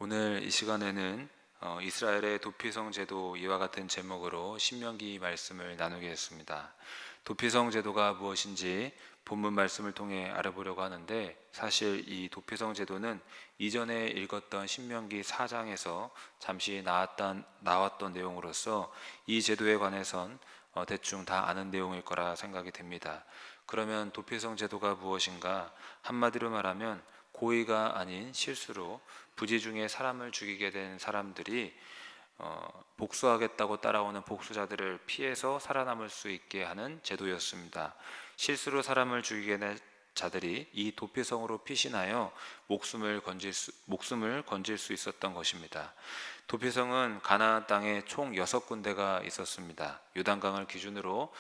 오늘 이 시간에는 이스라엘의 도피성 제도 이와 같은 제목으로 신명기 말씀을 나누겠습니다. 도피성 제도가 무엇인지 본문 말씀을 통해 알아보려고 하는데, 사실 이 도피성 제도는 이전에 읽었던 신명기 4장에서 잠시 나왔던 내용으로서 이 제도에 관해선 대충 다 아는 내용일 거라 생각이 됩니다. 그러면 도피성 제도가 무엇인가? 한마디로 말하면 고의가 아닌 실수로 부지 중에 사람을 죽이게 된 사람들이 복수하겠다고 따라오는 복수자들을 피해서 살아남을 수 있게 하는 제도였습니다. 실수로 사람을 죽이게 된 자들이 이 도피성으로 피신하여 목숨을 건질 수 있었던 것입니다. 도피성은 가나안 땅에 총 6군데가 있었습니다. 요단강을 기준으로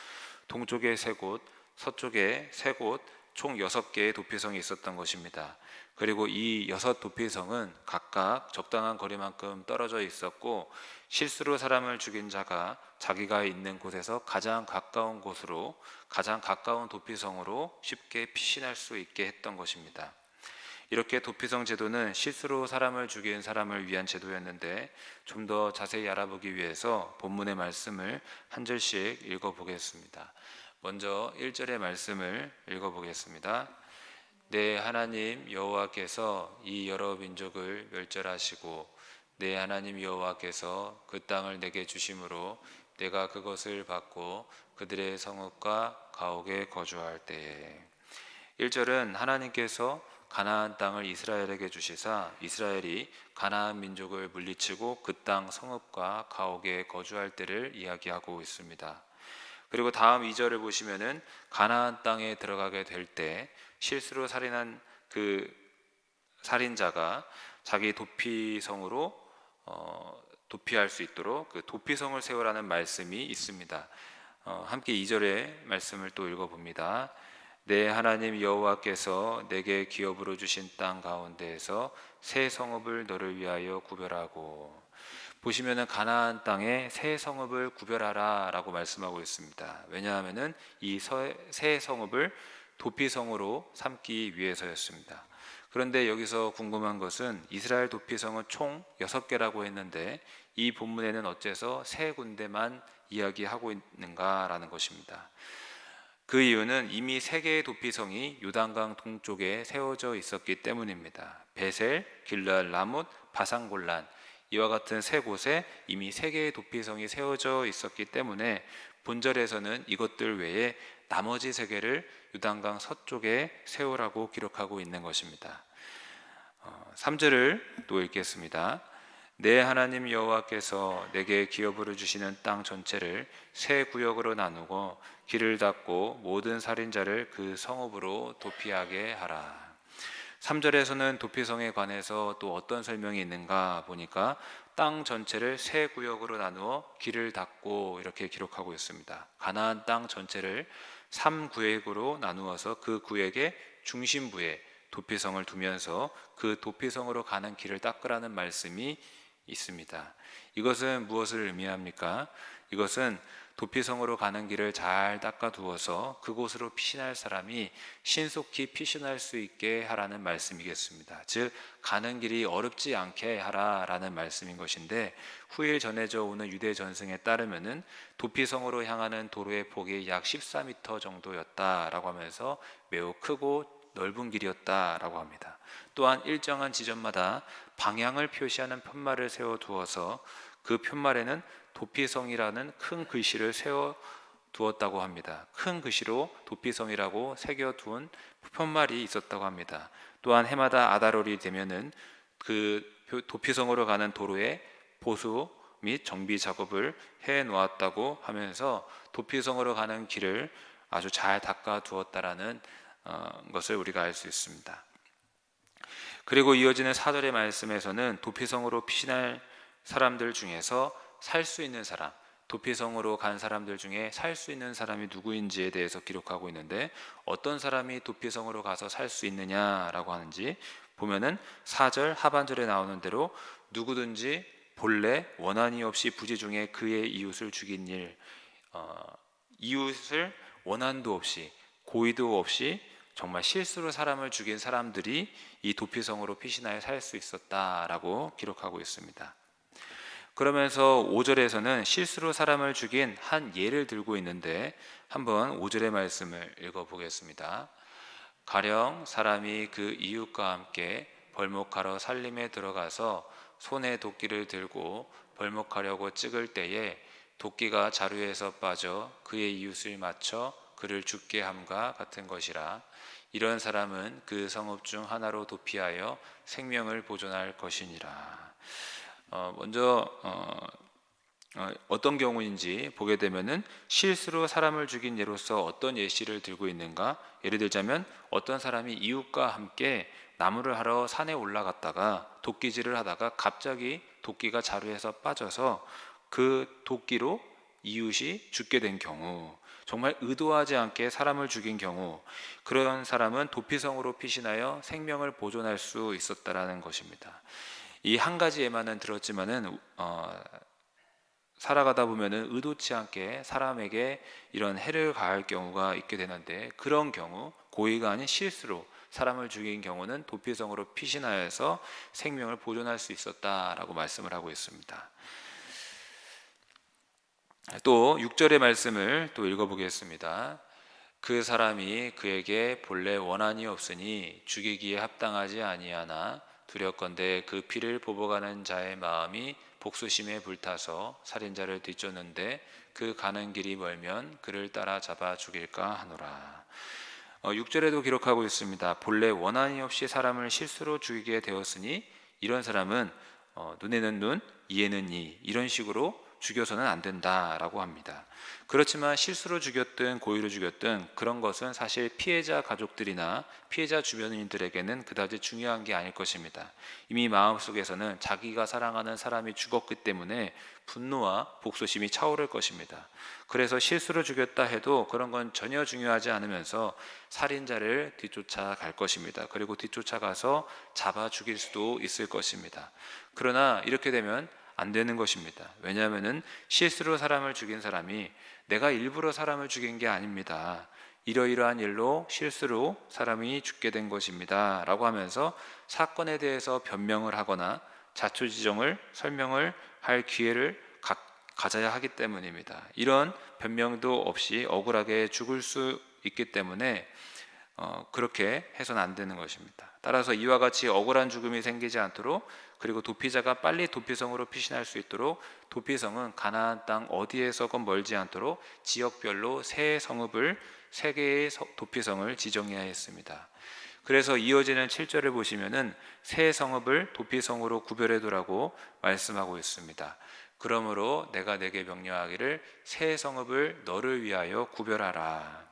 동쪽에 3곳, 서쪽에 3곳, 총 6개의 도피성이 있었던 것입니다. 그리고 이 6 도피성은 각각 적당한 거리만큼 떨어져 있었고, 실수로 사람을 죽인 자가 자기가 있는 곳에서 가장 가까운 도피성으로 쉽게 피신할 수 있게 했던 것입니다. 이렇게 도피성 제도는 실수로 사람을 죽인 사람을 위한 제도였는데, 좀 더 자세히 알아보기 위해서 본문의 말씀을 한 절씩 읽어보겠습니다. 먼저 1절의 말씀을 읽어보겠습니다. 내 하나님 여호와께서 이 여러 민족을 멸절하시고 내 하나님 여호와께서 그 땅을 내게 주심으로 내가 그것을 받고 그들의 성읍과 가옥에 거주할 때에. 1절은 하나님께서 가나안 땅을 이스라엘에게 주시사 이스라엘이 가나안 민족을 물리치고 그 땅 성읍과 가옥에 거주할 때를 이야기하고 있습니다. 그리고 다음 2절을 보시면은 가나안 땅에 들어가게 될 때 실수로 살인한 그 살인자가 자기 도피성으로 도피할 수 있도록 그 도피성을 세우라는 말씀이 있습니다. 함께 2절의 말씀을 또 읽어봅니다. 내 하나님 여호와께서 내게 기업으로 주신 땅 가운데에서 새 성읍을 너를 위하여 구별하고. 보시면은 가나안 땅에 새 성읍을 구별하라 라고 말씀하고 있습니다. 왜냐하면은 이 새 성읍을 도피성으로 삼기 위해서였습니다. 그런데 여기서 궁금한 것은 이스라엘 도피성은 총 6개라고 했는데 이 본문에는 어째서 3군데만 이야기하고 있는가라는 것입니다. 그 이유는 이미 3개의 도피성이 요단강 동쪽에 세워져 있었기 때문입니다. 베셀, 길르앗 라못, 바산골란, 이와 같은 3곳에 이미 3개의 도피성이 세워져 있었기 때문에 본절에서는 이것들 외에 나머지 3개를 요단강 서쪽에 세우라고 기록하고 있는 것입니다. 3절을 또 읽겠습니다. 내 하나님 여호와께서 내게 기업으로 주시는 땅 전체를 세 구역으로 나누고 길을 닫고 모든 살인자를 그 성읍으로 도피하게 하라. 3절에서는 도피성에 관해서 또 어떤 설명이 있는가 보니까 땅 전체를 세 구역으로 나누어 길을 닫고 이렇게 기록하고 있습니다. 가나안 땅 전체를 3구역으로 나누어서 그 구역의 중심부에 도피성을 두면서 그 도피성으로 가는 길을 닦으라는 말씀이 있습니다. 이것은 무엇을 의미합니까? 이것은 도피성으로 가는 길을 잘 닦아 두어서 그곳으로 피신할 사람이 신속히 피신할 수 있게 하라는 말씀이겠습니다. 즉 가는 길이 어렵지 않게 하라라는 말씀인 것인데, 후일 전해져 오는 유대 전승에 따르면은 도피성으로 향하는 도로의 폭이 약 14m 정도였다라고 하면서 매우 크고 넓은 길이었다라고 합니다. 또한 일정한 지점마다 방향을 표시하는 편말을 세워 두어서 그 편말에는 도피성이라는 큰 글씨를 세워 두었다고 합니다. 큰 글씨로 도피성이라고 새겨둔 편말이 있었다고 합니다. 또한 해마다 아달월이 되면은 그 도피성으로 가는 도로에 보수 및 정비 작업을 해 놓았다고 하면서 도피성으로 가는 길을 아주 잘 닦아 두었다라는 것을 우리가 알 수 있습니다. 그리고 이어지는 4절의 말씀에서는 도피성으로 피신할 사람들 중에서 살 수 있는 사람, 도피성으로 간 사람들 중에 살 수 있는 사람이 누구인지에 대해서 기록하고 있는데, 어떤 사람이 도피성으로 가서 살 수 있느냐라고 하는지 보면은 4절 하반절에 나오는 대로 누구든지 본래 원한이 없이 부지 중에 그의 이웃을 죽인 일, 이웃을 원한도 없이 고의도 없이 정말 실수로 사람을 죽인 사람들이 이 도피성으로 피신하여 살 수 있었다라고 기록하고 있습니다. 그러면서 5절에서는 실수로 사람을 죽인 한 예를 들고 있는데 한번 5절의 말씀을 읽어보겠습니다. 가령 사람이 그 이웃과 함께 벌목하러 살림에 들어가서 손에 도끼를 들고 벌목하려고 찍을 때에 도끼가 자루에서 빠져 그의 이웃을 맞춰 그를 죽게 함과 같은 것이라. 이런 사람은 그 성읍 중 하나로 도피하여 생명을 보존할 것이니라. 먼저 어떤 경우인지 보게 되면은 실수로 사람을 죽인 예로서 어떤 예시를 들고 있는가? 예를 들자면 어떤 사람이 이웃과 함께 나무를 하러 산에 올라갔다가 도끼질을 하다가 갑자기 도끼가 자루에서 빠져서 그 도끼로 이웃이 죽게 된 경우, 정말 의도하지 않게 사람을 죽인 경우, 그런 사람은 도피성으로 피신하여 생명을 보존할 수 있었다라는 것입니다. 이 한 가지 예만은 들었지만은 살아가다 보면은 의도치 않게 사람에게 이런 해를 가할 경우가 있게 되는데, 그런 경우 고의가 아닌 실수로 사람을 죽인 경우는 도피성으로 피신하여서 생명을 보존할 수 있었다라고 말씀을 하고 있습니다. 또 6절의 말씀을 또 읽어보겠습니다. 그 사람이 그에게 본래 원한이 없으니 죽이기에 합당하지 아니하나 두렵건대 그 피를 보복하는 자의 마음이 복수심에 불타서 살인자를 뒤쫓는데 그 가는 길이 멀면 그를 따라 잡아 죽일까 하노라. 6절에도 기록하고 있습니다. 본래 원한이 없이 사람을 실수로 죽이게 되었으니 이런 사람은 눈에는 눈, 이에는 이, 이런 식으로 죽여서는 안 된다라고 합니다. 그렇지만 실수로 죽였든 고의로 죽였든 그런 것은 사실 피해자 가족들이나 피해자 주변인들에게는 그다지 중요한 게 아닐 것입니다. 이미 마음속에서는 자기가 사랑하는 사람이 죽었기 때문에 분노와 복수심이 차오를 것입니다. 그래서 실수로 죽였다 해도 그런 건 전혀 중요하지 않으면서 살인자를 뒤쫓아갈 것입니다. 그리고 뒤쫓아가서 잡아 죽일 수도 있을 것입니다. 그러나 이렇게 되면 안 되는 것입니다. 왜냐하면은 실수로 사람을 죽인 사람이 내가 일부러 사람을 죽인 게 아닙니다. 이러이러한 일로 실수로 사람이 죽게 된 것입니다. 라고 하면서 사건에 대해서 변명을 하거나 자초지종을 설명을 할 기회를 가져야 하기 때문입니다. 이런 변명도 없이 억울하게 죽을 수 있기 때문에 그렇게 해서는 안 되는 것입니다. 따라서 이와 같이 억울한 죽음이 생기지 않도록, 그리고 도피자가 빨리 도피성으로 피신할 수 있도록 도피성은 가나안 땅 어디에서건 멀지 않도록 지역별로 세 성읍을, 세 개의 도피성을 지정해야 했습니다. 그래서 이어지는 7절을 보시면은 세 성읍을 도피성으로 구별해 두라고 말씀하고 있습니다. 그러므로 내가 내게 명령하기를 세 성읍을 너를 위하여 구별하라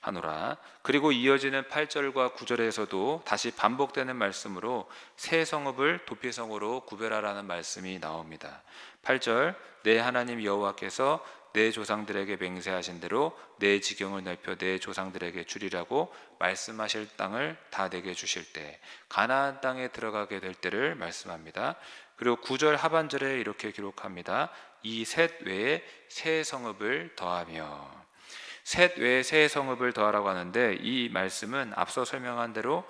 하노라. 그리고 이어지는 8절과 9절에서도 다시 반복되는 말씀으로 새 성읍을 도피성으로 구별하라는 말씀이 나옵니다. 8절, 내 하나님 여호와께서 내 조상들에게 맹세하신 대로 내 지경을 넓혀 내 조상들에게 주리라고 말씀하실 땅을 다 내게 주실 때, 가나안 땅에 들어가게 될 때를 말씀합니다. 그리고 9절 하반절에 이렇게 기록합니다. 이 셋 외에 새 성읍을 더하며. 셋 외에 새 성읍을 더하라고 하는데, 이 말씀은 앞서 설명한 대로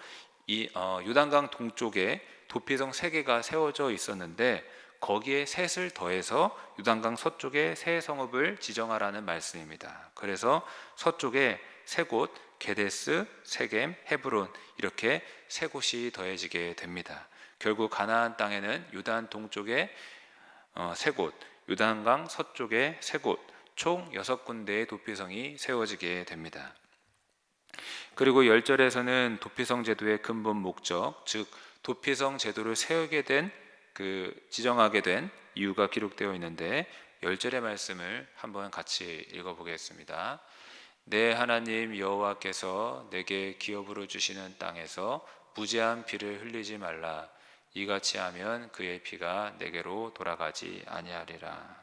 이 요단강 동쪽에 도피성 3개가 세워져 있었는데 거기에 셋을 더해서 요단강 서쪽에 새 성읍을 지정하라는 말씀입니다. 그래서 서쪽에 세 곳, 게데스, 세겜, 헤브론, 이렇게 세 곳이 더해지게 됩니다. 결국 가나안 땅에는 요단 동쪽에 세 곳, 요단강 서쪽에 세 곳, 총 6군데의 도피성이 세워지게 됩니다. 그리고 10절에서는 도피성 제도의 근본 목적, 즉 도피성 제도를 세우게 된, 지정하게 된 이유가 기록되어 있는데 10절의 말씀을 한번 같이 읽어보겠습니다. 내 하나님 여호와께서 내게 기업으로 주시는 땅에서 무죄한 피를 흘리지 말라. 이같이 하면 그의 피가 내게로 돌아가지 아니하리라.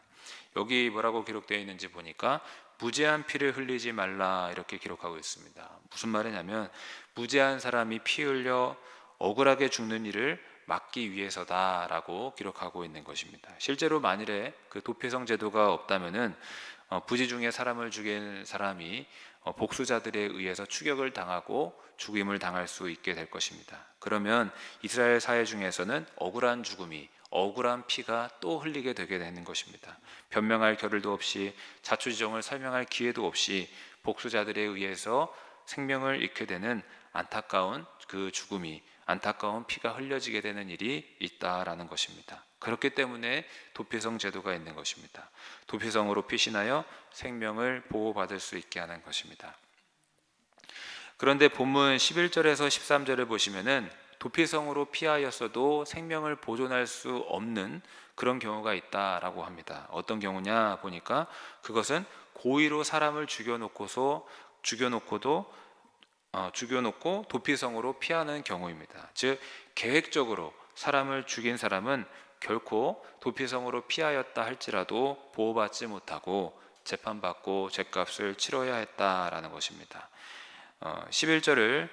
여기 뭐라고 기록되어 있는지 보니까 무죄한 피를 흘리지 말라 이렇게 기록하고 있습니다. 무슨 말이냐면 무죄한 사람이 피 흘려 억울하게 죽는 일을 막기 위해서다라고 기록하고 있는 것입니다. 실제로 만일에 그 도피성 제도가 없다면은 부지 중에 사람을 죽인 사람이 복수자들에 의해서 추격을 당하고 죽임을 당할 수 있게 될 것입니다. 그러면 이스라엘 사회 중에서는 억울한 죽음이, 억울한 피가 또 흘리게 되게 되는 것입니다. 변명할 겨를도 없이, 자초지종을 설명할 기회도 없이 복수자들에 의해서 생명을 잃게 되는 안타까운 그 죽음이, 안타까운 피가 흘려지게 되는 일이 있다라는 것입니다. 그렇기 때문에 도피성 제도가 있는 것입니다. 도피성으로 피신하여 생명을 보호받을 수 있게 하는 것입니다. 그런데 본문 11절에서 13절을 보시면은 도피성으로 피하였어도 생명을 보존할 수 없는 그런 경우가 있다라고 합니다. 어떤 경우냐 보니까 그것은 고의로 사람을 죽여놓고 도피성으로 피하는 경우입니다. 즉 계획적으로 사람을 죽인 사람은 결코 도피성으로 피하였다 할지라도 보호받지 못하고 재판받고 죗값을 치러야 했다라는 것입니다. 11절을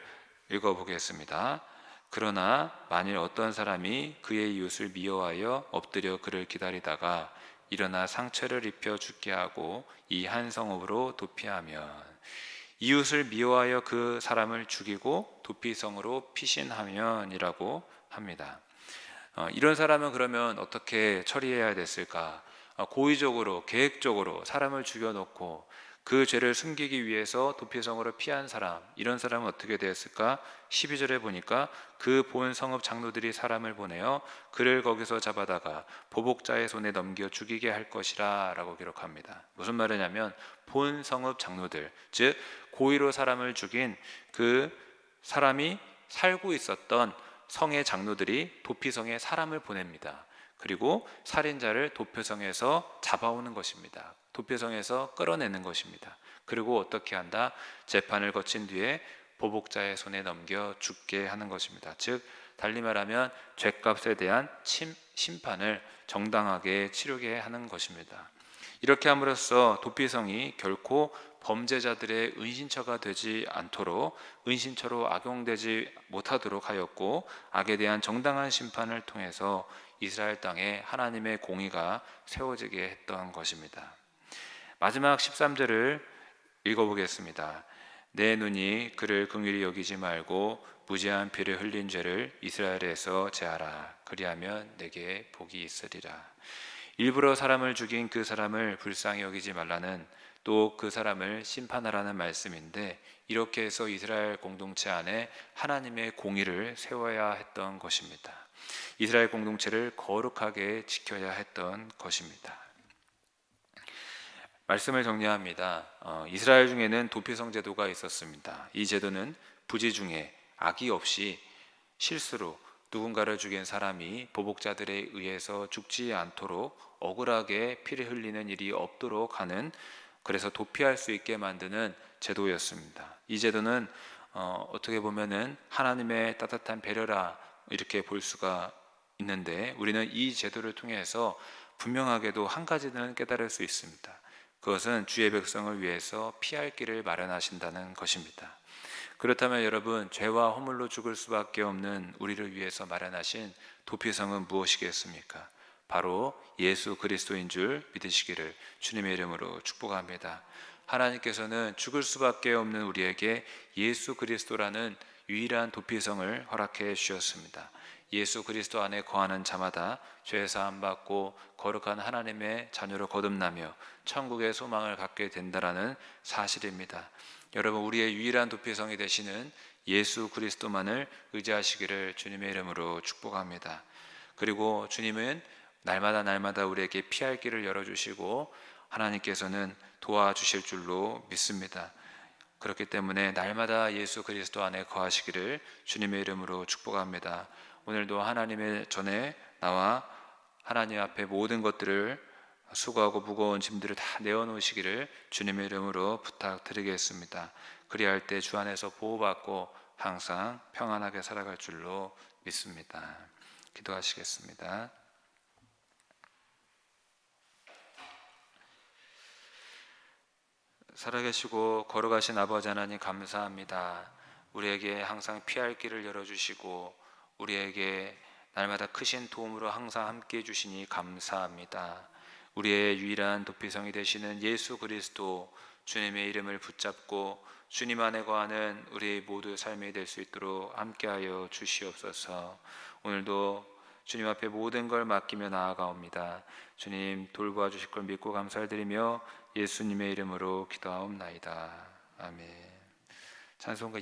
읽어보겠습니다. 그러나 만일 어떤 사람이 그의 이웃을 미워하여 엎드려 그를 기다리다가 일어나 상처를 입혀 죽게 하고 이 한 성읍으로 도피하면, 이웃을 미워하여 그 사람을 죽이고 도피성으로 피신하면이라고 합니다. 이런 사람은 그러면 어떻게 처리해야 됐을까? 고의적으로, 계획적으로 사람을 죽여놓고 그 죄를 숨기기 위해서 도피성으로 피한 사람, 이런 사람은 어떻게 되었을까? 12절에 보니까 그 본 성읍 장로들이 사람을 보내어 그를 거기서 잡아다가 보복자의 손에 넘겨 죽이게 할 것이라 라고 기록합니다. 무슨 말이냐면 본 성읍 장로들, 즉 고의로 사람을 죽인 그 사람이 살고 있었던 성의 장로들이 도피성에 사람을 보냅니다. 그리고 살인자를 도피성에서 잡아오는 것입니다. 도피성에서 끌어내는 것입니다. 그리고 어떻게 한다? 재판을 거친 뒤에 보복자의 손에 넘겨 죽게 하는 것입니다. 즉 달리 말하면 죗값에 대한 심판을 정당하게 치르게 하는 것입니다. 이렇게 함으로써 도피성이 결코 범죄자들의 은신처가 되지 않도록, 은신처로 악용되지 못하도록 하였고, 악에 대한 정당한 심판을 통해서 이스라엘 땅에 하나님의 공의가 세워지게 했던 것입니다. 마지막 13절을 읽어보겠습니다. 내 눈이 그를 긍휼히 여기지 말고 무지한 피를 흘린 죄를 이스라엘에서 제하라. 그리하면 내게 복이 있으리라. 일부러 사람을 죽인 그 사람을 불쌍히 여기지 말라는, 또 그 사람을 심판하라는 말씀인데, 이렇게 해서 이스라엘 공동체 안에 하나님의 공의를 세워야 했던 것입니다. 이스라엘 공동체를 거룩하게 지켜야 했던 것입니다. 말씀을 정리합니다. 이스라엘 중에는 도피성 제도가 있었습니다. 이 제도는 부지 중에 악의 없이 실수로 누군가를 죽인 사람이 보복자들에 의해서 죽지 않도록 억울하게 피를 흘리는 일이 없도록 하는, 그래서 도피할 수 있게 만드는 제도였습니다. 이 제도는 어떻게 보면은 하나님의 따뜻한 배려라 이렇게 볼 수가 있는데, 우리는 이 제도를 통해서 분명하게도 한 가지는 깨달을 수 있습니다. 그것은 주의 백성을 위해서 피할 길을 마련하신다는 것입니다. 그렇다면 여러분, 죄와 허물로 죽을 수밖에 없는 우리를 위해서 마련하신 도피성은 무엇이겠습니까? 바로 예수 그리스도인 줄 믿으시기를 주님의 이름으로 축복합니다. 하나님께서는 죽을 수밖에 없는 우리에게 예수 그리스도라는 유일한 도피성을 허락해 주셨습니다. 예수 그리스도 안에 거하는 자마다 죄 사함 받고 거룩한 하나님의 자녀로 거듭나며 천국의 소망을 갖게 된다라는 사실입니다. 여러분, 우리의 유일한 도피성이 되시는 예수 그리스도만을 의지하시기를 주님의 이름으로 축복합니다. 그리고 주님은 날마다 우리에게 피할 길을 열어주시고 하나님께서는 도와주실 줄로 믿습니다. 그렇기 때문에 날마다 예수 그리스도 안에 거하시기를 주님의 이름으로 축복합니다. 오늘도 하나님의 전에 나와 하나님 앞에 모든 것들을 수고하고 무거운 짐들을 다 내어놓으시기를 주님의 이름으로 부탁드리겠습니다. 그리할 때 주 안에서 보호받고 항상 평안하게 살아갈 줄로 믿습니다. 기도하시겠습니다. 살아계시고 걸어가신 아버지 하나님 감사합니다. 우리에게 항상 피할 길을 열어주시고 우리에게 날마다 크신 도움으로 항상 함께해 주시니 감사합니다. 우리의 유일한 도피성이 되시는 예수 그리스도 주님의 이름을 붙잡고 주님 안에 거하는 우리 모두의 삶이 될 수 있도록 함께하여 주시옵소서. 오늘도 주님 앞에 모든 걸 맡기며 나아가옵니다. 주님 돌보아 주실 걸 믿고 감사드리며 예수님의 이름으로 기도하옵나이다. 아멘. 찬송가